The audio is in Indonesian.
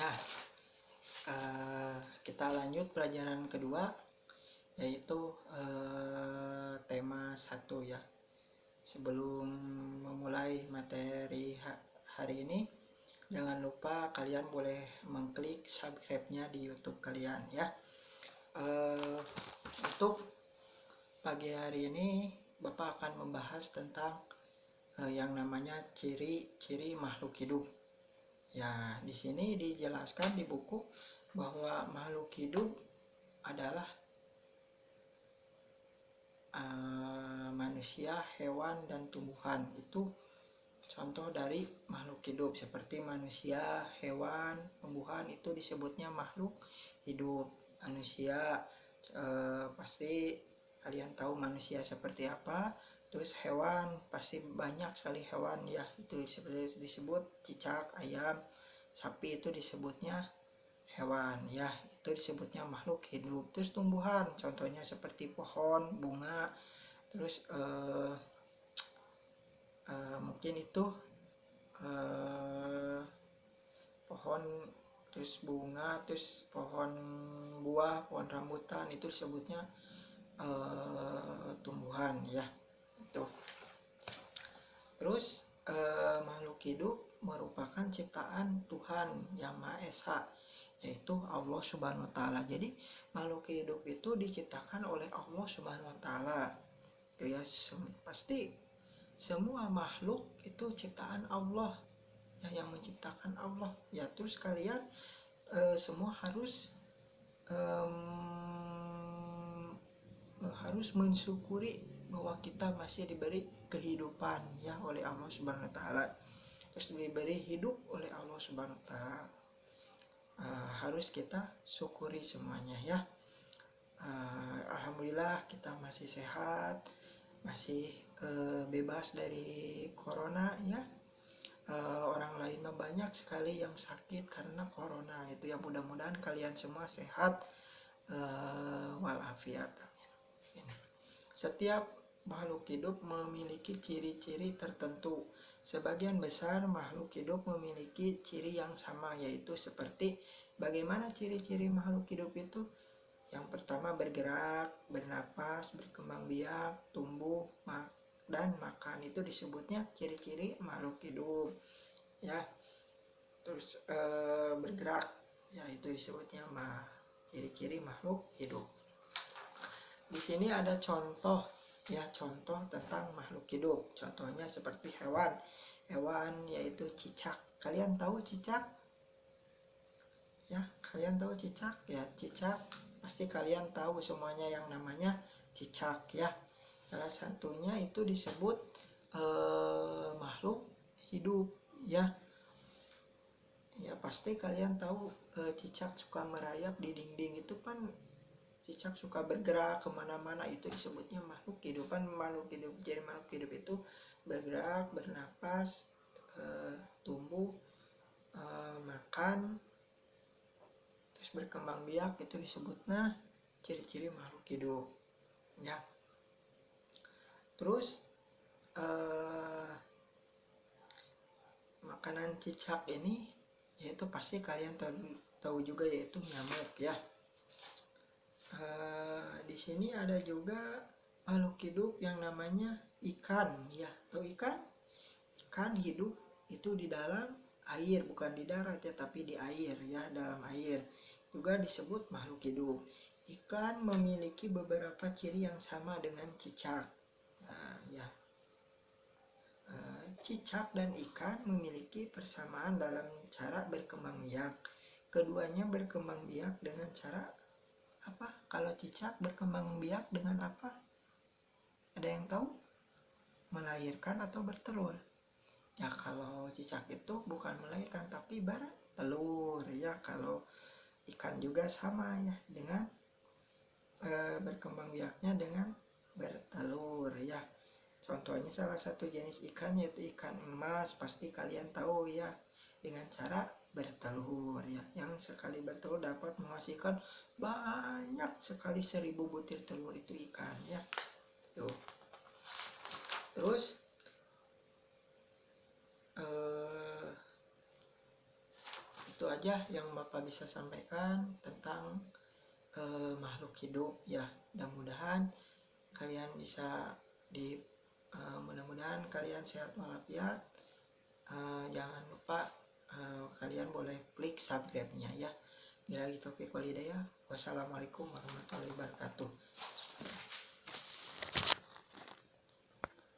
Ya, kita lanjut pelajaran kedua, yaitu tema 1 ya. Sebelum memulai materi hari ini, jangan lupa kalian boleh mengklik subscribe-nya di YouTube kalian ya. Untuk pagi hari ini Bapak akan membahas tentang yang namanya ciri-ciri makhluk hidup. Ya, di sini dijelaskan di buku bahwa makhluk hidup adalah manusia, hewan, dan tumbuhan. Itu contoh dari makhluk hidup. Seperti manusia, hewan, tumbuhan itu disebutnya makhluk hidup. Manusia pasti kalian tahu manusia seperti apa. Terus hewan pasti banyak sekali hewan ya, itu disebut cicak, ayam, sapi itu disebutnya hewan ya, itu disebutnya makhluk hidup. Terus tumbuhan contohnya seperti pohon, bunga, terus mungkin itu pohon, terus bunga, terus pohon buah, pohon rambutan, itu disebutnya tumbuhan ya. Itu terus makhluk hidup merupakan ciptaan Tuhan yang Maha Esa, yaitu Allah Subhanahu wa Ta'ala. Jadi makhluk hidup itu diciptakan oleh Allah Subhanahu wa Ta'ala. Itu ya, pasti semua makhluk itu ciptaan Allah ya, yang menciptakan Allah ya. Terus kalian semua harus mensyukuri bahwa kita masih diberi kehidupan ya oleh Allah Subhanahu wa Ta'ala. Terus diberi hidup oleh Allah Subhanahu wa Ta'ala. Harus kita syukuri semuanya ya. Alhamdulillah kita masih sehat, masih bebas dari corona ya. Orang lain mah banyak sekali yang sakit karena corona itu ya. Mudah-mudahan kalian semua sehat walafiat. Setiap makhluk hidup memiliki ciri-ciri tertentu. Sebagian besar makhluk hidup memiliki ciri yang sama, yaitu seperti bagaimana ciri-ciri makhluk hidup itu. Yang pertama bergerak, bernapas, berkembang biak, tumbuh, dan makan. Itu disebutnya ciri-ciri makhluk hidup ya. Terus bergerak ya, itu disebutnya ciri-ciri makhluk hidup. Di sini ada contoh ya, contoh tentang makhluk hidup. Contohnya seperti hewan. Hewan yaitu cicak. Kalian tahu cicak? Ya, kalian tahu cicak? Ya, cicak pasti kalian tahu semuanya yang namanya cicak ya. Salah satunya itu disebut makhluk hidup ya. Ya, pasti kalian tahu cicak suka merayap di dinding, itu kan cicak suka bergerak kemana-mana, itu disebutnya makhluk hidup. Makhluk hidup, jadi makhluk hidup itu bergerak, bernapas, tumbuh, makan, terus berkembang biak, itu disebutnya ciri-ciri makhluk hidup ya. Terus makanan cicak ini yaitu pasti kalian tahu juga, yaitu nyamuk ya. Di sini ada juga makhluk hidup yang namanya ikan ya. Tahu ikan? Ikan hidup itu di dalam air, bukan di darat ya, tapi di air ya, dalam air. Juga disebut makhluk hidup. Ikan memiliki beberapa ciri yang sama dengan cicak. Ya. Cicak dan ikan memiliki persamaan dalam cara berkembang biak. Keduanya berkembang biak dengan cara apa? Kalau cicak berkembang biak dengan apa? Ada yang tahu? Melahirkan atau bertelur? Ya, kalau cicak itu bukan melahirkan tapi bertelur ya. Kalau ikan juga sama ya, dengan berkembang biaknya dengan bertelur ya. Contohnya salah satu jenis ikan yaitu ikan emas, pasti kalian tahu ya, dengan cara bertelur ya. Yang sekali bertelur dapat menghasilkan banyak sekali 1000 butir telur, itu ikan ya. Tuh. Terus itu aja yang Bapak bisa sampaikan tentang makhluk hidup ya. Mudah-mudahan kalian bisa mudah-mudahan kalian sehat walafiat. Jangan lupa kalian boleh klik subscribe-nya ya. Bila gitu, wassalamualaikum warahmatullahi wabarakatuh.